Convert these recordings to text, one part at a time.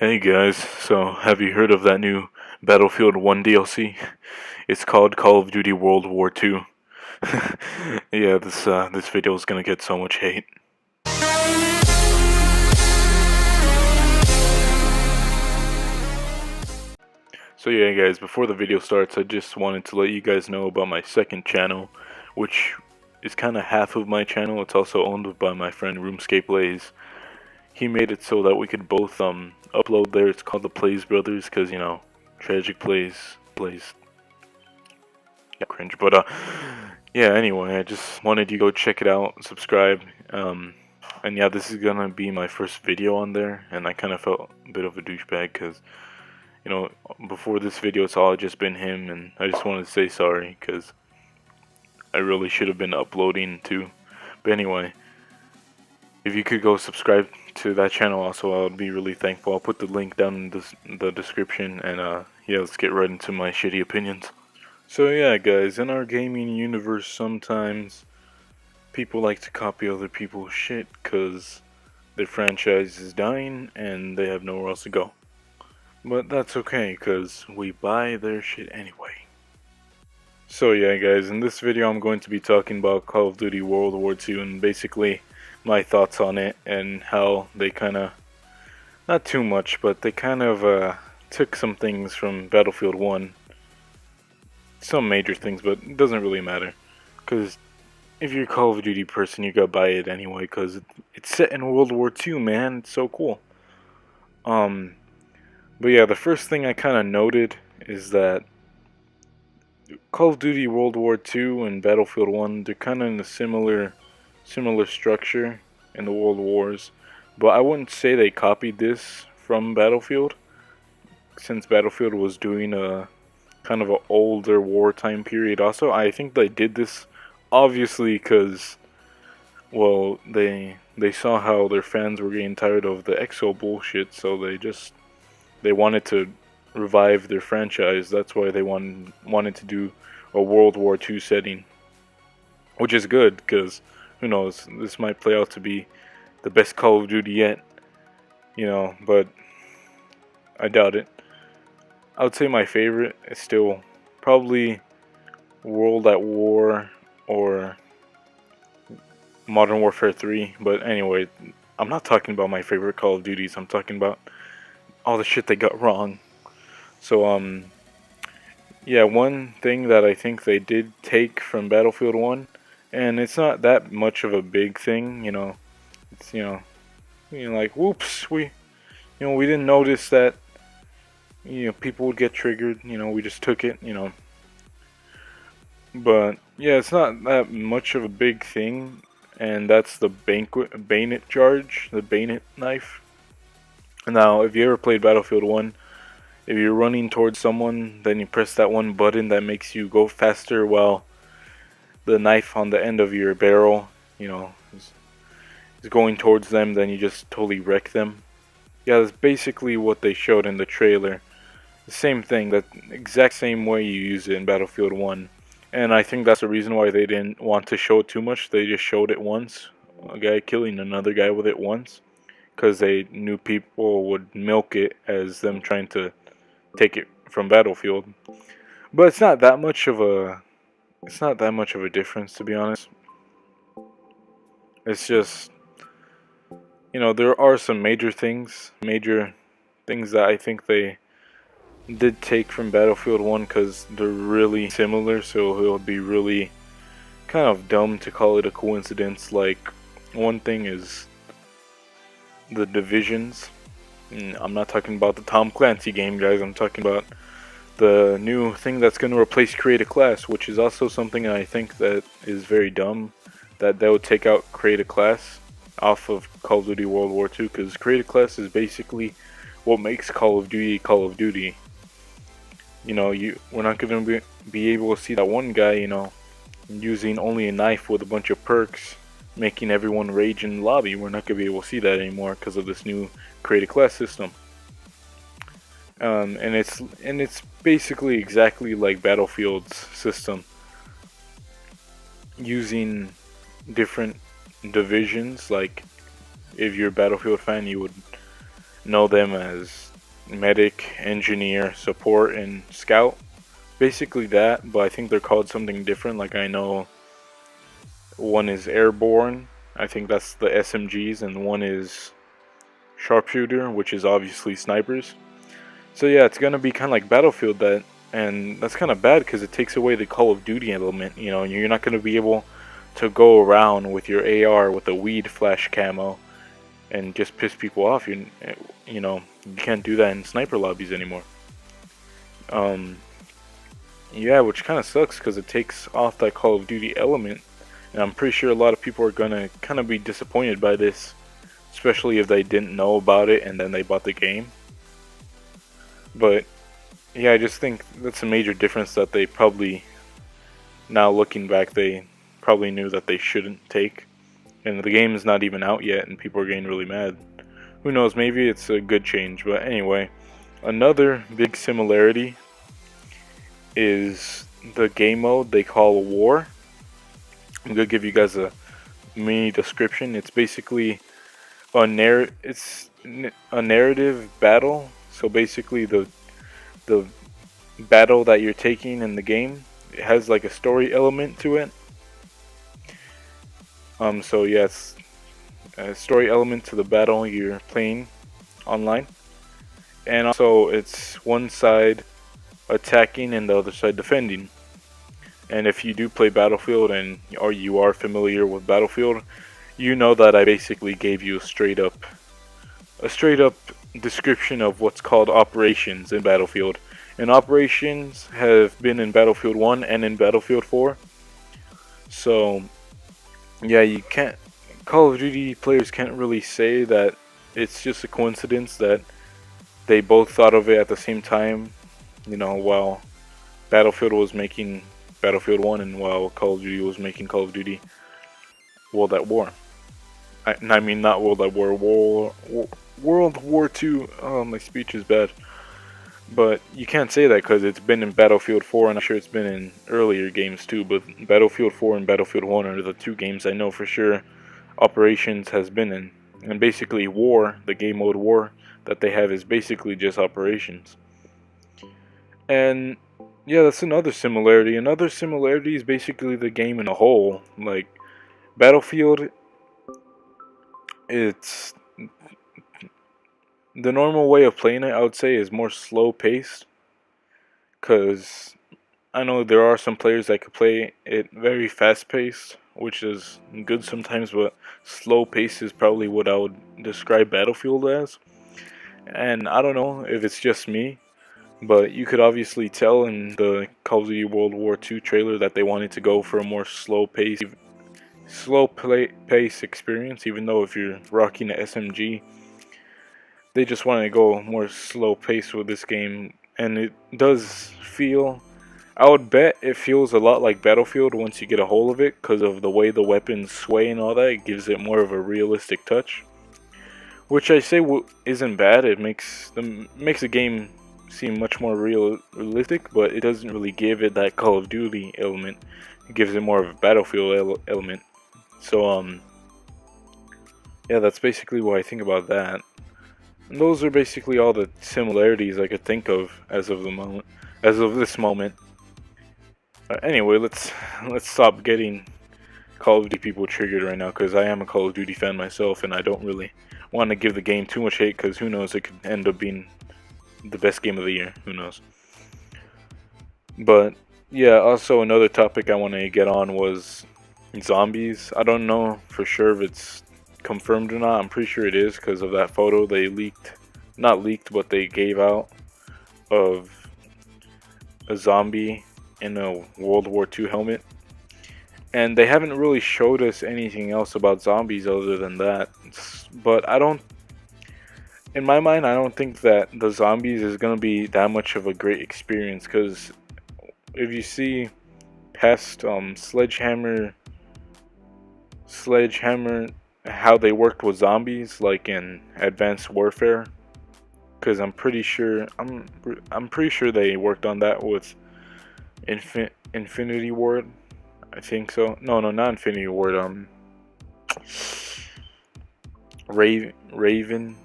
Hey guys, so have you heard of that new Battlefield 1 DLC? It's called Call of Duty World War 2. Yeah, this video is gonna get so much hate. So yeah guys, before the video starts, I just wanted to let you guys know about my second channel, which is kinda half of my channel. It's also owned by my friend Playz. He made it so that we could both upload there. It's called the Playz Brothers, cause you know, tragic plays. Yeah, cringe. But yeah. Anyway, I just wanted you to go check it out, subscribe. And yeah, this is gonna be my first video on there, and I kind of felt a bit of a douchebag, cause you know, before this video, it's all just been him, and I just wanted to say sorry, cause I really should have been uploading too. But anyway, if you could go subscribe to that channel also, I would be really thankful. I'll put the link down in the description, and yeah, let's get right into my shitty opinions. So yeah guys, in our gaming universe sometimes people like to copy other people's shit cause their franchise is dying and they have nowhere else to go. But that's okay cause we buy their shit anyway. So yeah guys, in this video I'm going to be talking about Call of Duty World War 2 and basically my thoughts on it and how they kinda, not too much, but they kind of took some things from Battlefield 1. Some major things, but it doesn't really matter, because if you're a Call of Duty person, you gotta buy it anyway, because it's set in World War II, man. It's so cool. But yeah, the first thing I kind of noted is that Call of Duty World War II and Battlefield 1, they're kind of in a similar structure in the World Wars, but I wouldn't say they copied this from Battlefield, since Battlefield was doing a kind of an older wartime period. Also, I think they did this obviously because, well, they saw how their fans were getting tired of the EXO bullshit, so they wanted to revive their franchise. That's why they wanted to do a World War II setting, which is good because who knows, this might play out to be the best Call of Duty yet, you know, but I doubt it. I would say my favorite is still probably World at War or Modern Warfare 3. But anyway, I'm not talking about my favorite Call of Duties. I'm talking about all the shit they got wrong. So, yeah, one thing that I think they did take from Battlefield 1, and it's not that much of a big thing, you know, it's, like, whoops, we didn't notice that, people would get triggered, we just took it, But, yeah, it's not that much of a big thing, and that's the bayonet charge, the bayonet knife. Now, if you ever played Battlefield 1, if you're running towards someone, then you press that one button that makes you go faster while the knife on the end of your barrel, is going towards them, then you just totally wreck them. Yeah, that's basically what they showed in the trailer. The same thing, that exact same way you use it in Battlefield 1. And I think that's the reason why they didn't want to show it too much. They just showed it once, a guy killing another guy with it once, because they knew people would milk it as them trying to take it from Battlefield. But it's not that much of a difference, to be honest. It's just, there are some major things that I think they did take from Battlefield 1 because they're really similar, so it would be really kind of dumb to call it a coincidence. Like, one thing is the divisions. I'm not talking about the Tom Clancy game, guys. I'm talking about the new thing that's going to replace Create a Class, which is also something I think that is very dumb, that they would take out Create a Class off of Call of Duty World War 2, because Create a Class is basically what makes Call of Duty Call of Duty. We're not going to be able to see that one guy, using only a knife with a bunch of perks, making everyone rage in the lobby. We're not going to be able to see that anymore because of this new Create a Class system. And it's basically exactly like Battlefield's system, using different divisions. Like, if you're a Battlefield fan, you would know them as medic, engineer, support, and scout. Basically that, but I think they're called something different. Like I know one is airborne, I think that's the SMGs, and one is sharpshooter, which is obviously snipers. So yeah, it's gonna be kind of like Battlefield that, and that's kind of bad because it takes away the Call of Duty element. You know, you're not gonna be able to go around with your AR with a weed flash camo and just piss people off. You know, you can't do that in sniper lobbies anymore. Yeah, which kind of sucks because it takes off that Call of Duty element, and I'm pretty sure a lot of people are gonna kind of be disappointed by this, especially if they didn't know about it and then they bought the game. But yeah, I just think that's a major difference that they probably, now looking back, they probably knew that they shouldn't take. And the game is not even out yet and people are getting really mad. Who knows, maybe it's a good change. But anyway, another big similarity is the game mode they call War. I'm gonna give you guys a mini description. It's basically a narrative battle. So basically the battle that you're taking in the game, it has like a story element to it. So yeah, it's a story element to the battle you're playing online, and also it's one side attacking and the other side defending. And if you do play Battlefield or you are familiar with Battlefield, you know that I basically gave you a straight up description of what's called operations in Battlefield. And operations have been in Battlefield 1 and in Battlefield 4. So yeah, you can't, Call of Duty players can't really say that it's just a coincidence that they both thought of it at the same time, you know, while Battlefield was making Battlefield 1 and while Call of Duty was making Call of Duty World at War. I mean, not World at War, World War 2. Oh, my speech is bad. But you can't say that because it's been in Battlefield 4, and I'm sure it's been in earlier games too. But Battlefield 4 and Battlefield 1 are the two games I know for sure Operations has been in. And basically War, the game mode War that they have, is basically just Operations. And yeah, that's another similarity. Another similarity is basically the game in a whole. Like, Battlefield, it's the normal way of playing it, I would say, is more slow paced. Because I know there are some players that could play it very fast paced, which is good sometimes, but slow pace is probably what I would describe Battlefield as. And I don't know if it's just me, but you could obviously tell in the Call of Duty World War II trailer that they wanted to go for a more slow pace experience, even though if you're rocking an SMG, they just wanted to go more slow pace with this game. And it does feel, I would bet it feels a lot like Battlefield once you get a hold of it, because of the way the weapons sway and all that. It gives it more of a realistic touch, which I say isn't bad. It makes the game seem much more realistic, but it doesn't really give it that Call of Duty element. It gives it more of a Battlefield element. So yeah, that's basically what I think about that. And those are basically all the similarities I could think of as of this moment. Anyway, let's stop getting Call of Duty people triggered right now, because I am a Call of Duty fan myself, and I don't really want to give the game too much hate, because who knows, it could end up being the best game of the year. Who knows? But yeah, also another topic I want to get on was zombies. I don't know for sure if it's confirmed or not. I'm pretty sure it is because of that photo they not leaked, but they gave out of a zombie in a World War II helmet. And they haven't really showed us anything else about zombies other than that. But in my mind, I don't think that the zombies is going to be that much of a great experience, because if you see past Sledgehammer, how they worked with zombies, like in Advanced Warfare, because I'm pretty sure they worked on that with Infinity Ward. I think so. No, not Infinity Ward. Raven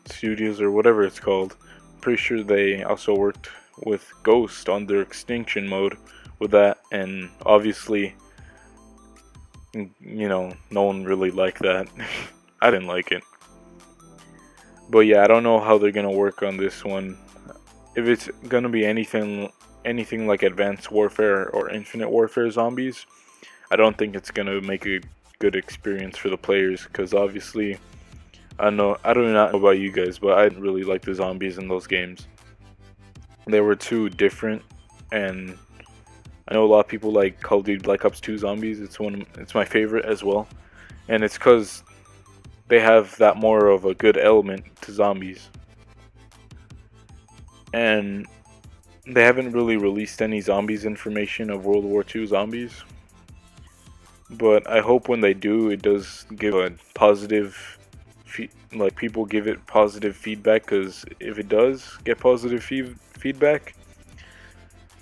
Studios or whatever it's called. pretty sure they also worked with Ghost on their extinction mode with that, and obviously, you know, no one really liked that. I didn't like it. But yeah, I don't know how they're gonna work on this one. If it's gonna be anything like Advanced Warfare or Infinite Warfare zombies, I don't think it's gonna make a good experience for the players, because obviously I do not know about you guys, but I didn't really like the zombies in those games. They were too different, and I know a lot of people like Call of Duty Black Ops 2 zombies. It's my favorite as well, and it's because they have that more of a good element to zombies. And they haven't really released any zombies information of World War II zombies, but I hope when they do, it does give a positive, like people give it positive feedback, because if it does get positive feedback,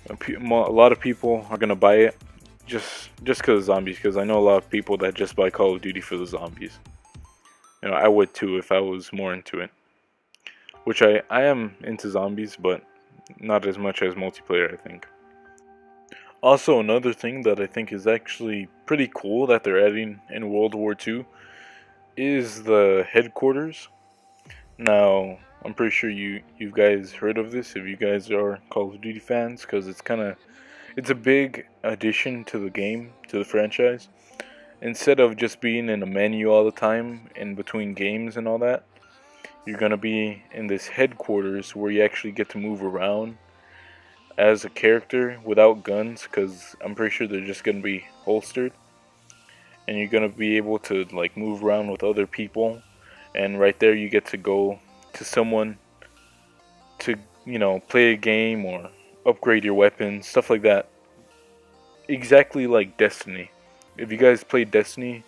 a lot of people are gonna buy it just because of zombies, because I know a lot of people that just buy Call of Duty for the zombies. You know, I would too if I was more into it, which I am into zombies, but not as much as multiplayer, I think. Also, another thing that I think is actually pretty cool that they're adding in World War II is the headquarters. Now, I'm pretty sure you guys heard of this if you guys are Call of Duty fans, because it's a big addition to the game, to the franchise. Instead of just being in a menu all the time in between games and all that, you're gonna be in this headquarters where you actually get to move around as a character without guns, because I'm pretty sure they're just gonna be holstered, and you're gonna be able to like move around with other people, and right there you get to go to someone to, you know, play a game or upgrade your weapons, stuff like that. Exactly like Destiny. If you guys played Destiny,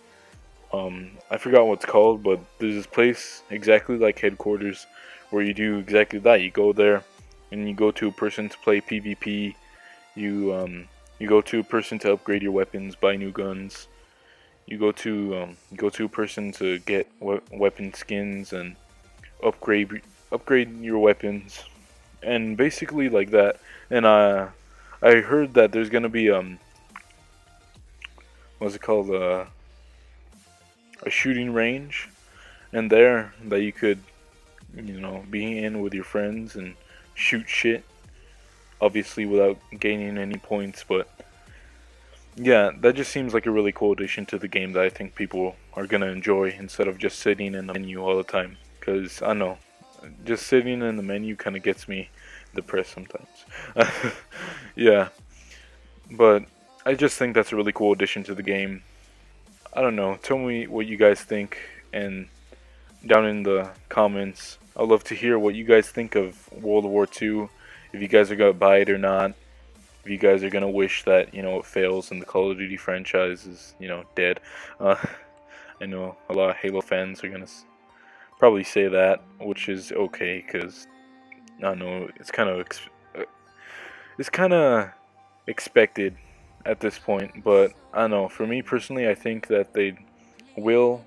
I forgot what it's called, but there's this place exactly like headquarters where you do exactly that. You go there and you go to a person to play PvP. You go to a person to upgrade your weapons, buy new guns. You go to a person to get weapon skins and upgrade your weapons, and basically like that. And I heard that there's gonna be what's it called, a shooting range, and there that you could, you know, be in with your friends and shoot shit, obviously without gaining any points. But yeah, that just seems like a really cool addition to the game that I think people are gonna enjoy, instead of just sitting in the menu all the time, because I know just sitting in the menu kind of gets me depressed sometimes. Yeah, but I just think that's a really cool addition to the game. I don't know, tell me what you guys think, and down in the comments, I'd love to hear what you guys think of World War II, if you guys are gonna buy it or not, if you guys are gonna wish that, you know, it fails and the Call of Duty franchise is, you know, dead. I know a lot of Halo fans are gonna probably say that, which is okay, because I don't know, it's kind of expected at this point. But I don't know, for me personally, I think that they will,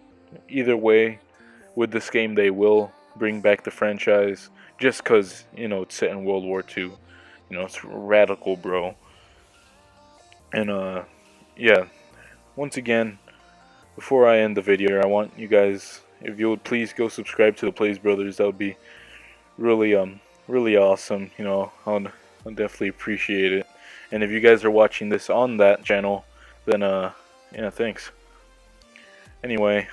either way, with this game, they will bring back the franchise, just because, you know, it's set in World War II. You know, it's radical, bro. And yeah, once again, before I end the video, I want you guys, if you would please go subscribe to the Playz brothers. That would be really really awesome. You know, I'll definitely appreciate it. And if you guys are watching this on that channel, then yeah, thanks. Anyway,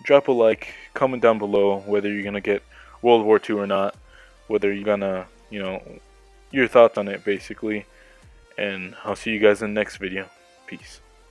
drop a like, comment down below whether you're gonna get World War II or not, whether you're gonna, you know, your thoughts on it basically. And I'll see you guys in the next video. Peace.